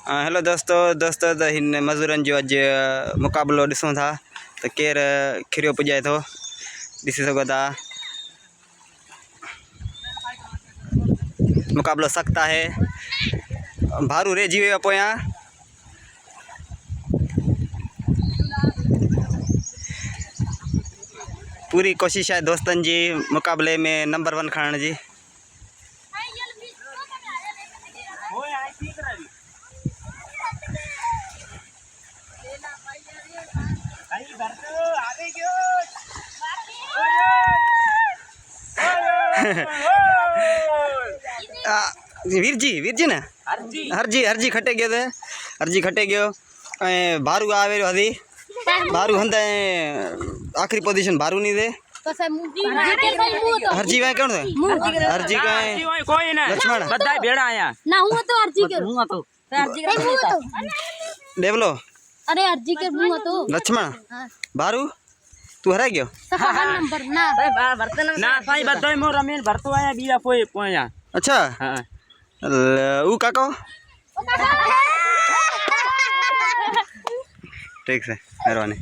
Hello दोस्तों तो हिन मजूरन जो अज मुकाबलो ॾिसूं था तो केर खिरियो पुॼाए थो ॾिसी सघो था। मुकाबलो सख्त है। भारू रहिजी वियो पोयां। पूरी कोशिश है दोस्तन जी मुकाबले में नंबर 1 खणण जी। वीरजी ने हरजी खटे गयो थे। हरजी खटे गयो भारू आवे हदी। भारू हंदा आखिरी पोजीशन भारू नहीं दे। हरजी वे कौन थे? हरजी का कोई ना लक्ष्मण बधाई भेड़ा आया ना हुआ तो हरजी के हुआ तो देवलो। अरे हरजी के हुआ तो लक्ष्मण भारू तू हरा गयो नंबर ना ना साई बधाई मोर रमेन भरतो आया बिया पोए पोया। अच्छा हां ऊ काको ठीक है मेहरबानी।